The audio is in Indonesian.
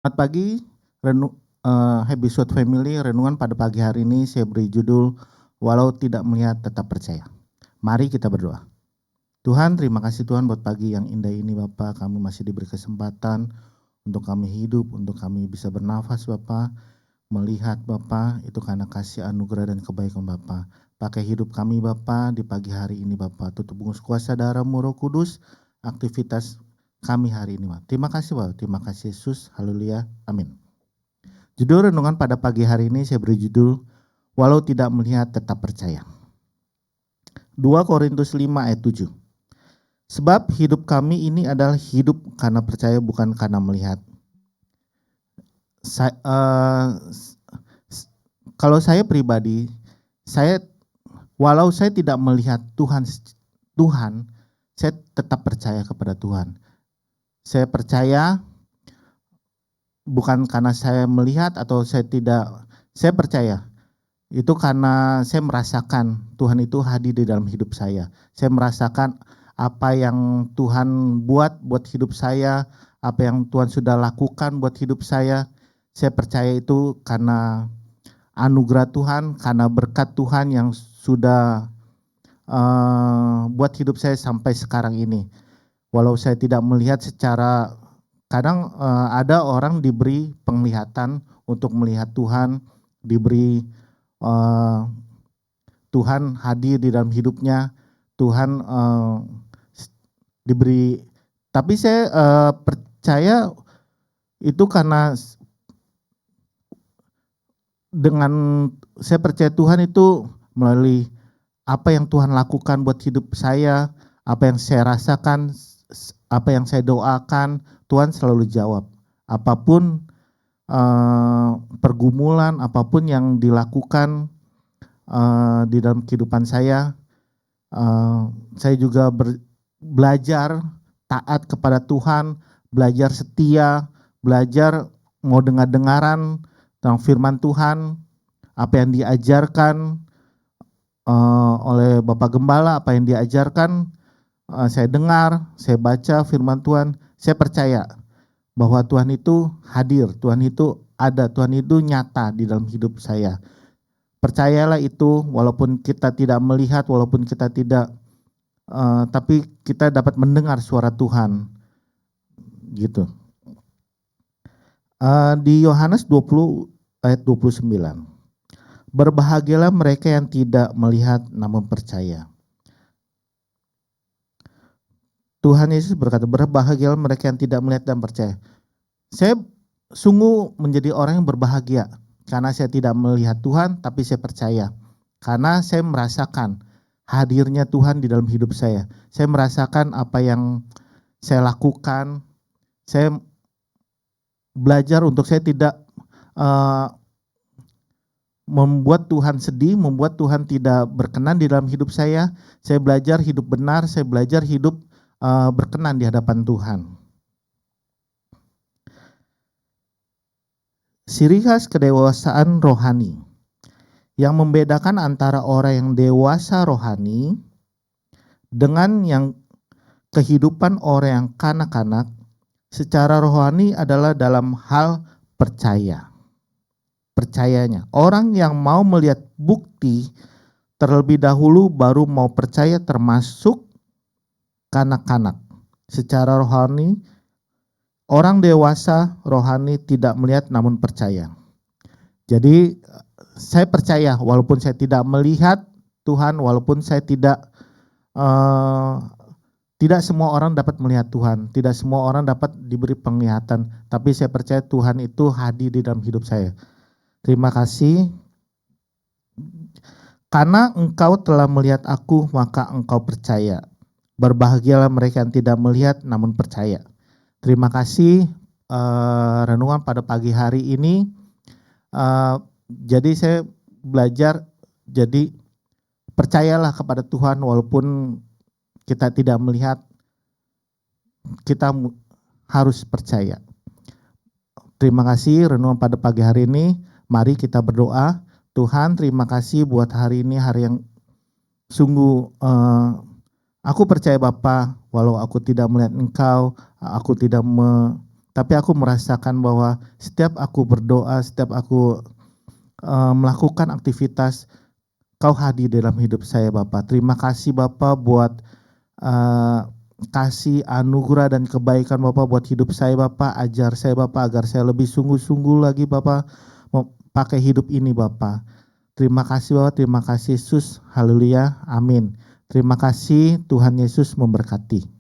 Selamat pagi, Habisud Family. Renungan pada pagi hari ini saya beri judul Walau Tidak Melihat Tetap Percaya. Mari kita berdoa. Tuhan, terima kasih Tuhan buat pagi yang indah ini Bapak. Kami masih diberi kesempatan untuk kami hidup, untuk kami bisa bernafas Bapak. Melihat Bapak, itu karena kasih anugerah dan kebaikan Bapak. Pakai hidup kami Bapak di pagi hari ini Bapak. Tutup bungkus kuasa darah-Mu Roh Kudus, aktivitas kami hari ini Bapak. Terima kasih Bapak, terima kasih Yesus, haleluya, amin. Judul renungan pada pagi hari ini saya beri judul Walau Tidak Melihat Tetap Percaya. 2 Korintus 5 ayat 7. Sebab hidup kami ini adalah hidup karena percaya bukan karena melihat. Kalau saya pribadi, walau saya tidak melihat Tuhan, saya tetap percaya kepada Tuhan. Saya percaya bukan karena saya melihat atau saya percaya. Itu karena saya merasakan Tuhan itu hadir di dalam hidup saya. Saya merasakan apa yang Tuhan buat hidup saya, apa yang Tuhan sudah lakukan buat hidup saya. Saya percaya itu karena anugerah Tuhan, karena berkat Tuhan yang sudah buat hidup saya sampai sekarang ini. Walau saya tidak melihat secara, kadang ada orang diberi penglihatan untuk melihat Tuhan, diberi Tuhan hadir di dalam hidupnya, Tuhan diberi, tapi saya percaya itu karena saya percaya Tuhan itu melalui apa yang Tuhan lakukan buat hidup saya, apa yang saya rasakan, apa yang saya doakan, Tuhan selalu jawab. Apapun pergumulan, apapun yang dilakukan di dalam kehidupan saya juga belajar taat kepada Tuhan, belajar setia, belajar mau dengar-dengaran tentang firman Tuhan, apa yang diajarkan oleh Bapak Gembala, apa yang diajarkan, saya dengar, saya baca firman Tuhan, saya percaya bahwa Tuhan itu hadir, Tuhan itu ada, Tuhan itu nyata di dalam hidup saya. Percayalah itu, walaupun kita tidak melihat, walaupun kita tidak, tapi kita dapat mendengar suara Tuhan, gitu. Di Yohanes 20 ayat 29. Berbahagialah mereka yang tidak melihat namun percaya. Tuhan Yesus berkata, berbahagialah mereka yang tidak melihat dan percaya. Saya sungguh menjadi orang yang berbahagia karena saya tidak melihat Tuhan, tapi saya percaya. Karena saya merasakan hadirnya Tuhan di dalam hidup saya. Saya merasakan apa yang saya lakukan. Saya belajar untuk saya tidak membuat Tuhan sedih, membuat Tuhan tidak berkenan di dalam hidup saya. Saya belajar hidup benar, saya belajar hidup berkenan di hadapan Tuhan. Ciri khas kedewasaan rohani. Yang membedakan antara orang yang dewasa rohani dengan yang kehidupan orang yang kanak-kanak secara rohani adalah dalam hal percayanya. Orang yang mau melihat bukti terlebih dahulu baru mau percaya, termasuk kanak-kanak. Secara rohani, orang dewasa rohani tidak melihat namun percaya. Jadi saya percaya walaupun saya tidak melihat Tuhan, walaupun saya tidak semua orang dapat melihat Tuhan, tidak semua orang dapat diberi penglihatan, tapi saya percaya Tuhan itu hadir di dalam hidup saya. Terima kasih. Karena engkau telah melihat aku, maka engkau percaya. Berbahagialah mereka yang tidak melihat namun percaya. Terima kasih renungan pada pagi hari ini. Jadi saya belajar, jadi percayalah kepada Tuhan walaupun kita tidak melihat, kita harus percaya. Terima kasih renungan pada pagi hari ini. Mari kita berdoa. Tuhan, terima kasih buat hari ini, hari yang sungguh aku percaya Bapa, walau aku tidak melihat Engkau, aku tidak Tapi aku merasakan bahwa setiap aku berdoa, setiap aku melakukan aktivitas, Kau hadir dalam hidup saya Bapak. Terima kasih Bapak buat kasih anugerah dan kebaikan Bapak buat hidup saya Bapak. Ajar saya Bapak agar saya lebih sungguh-sungguh lagi Bapak pakai hidup ini Bapak. Terima kasih Bapak, terima kasih Yesus. Haleluya, amin. Terima kasih, Tuhan Yesus memberkati.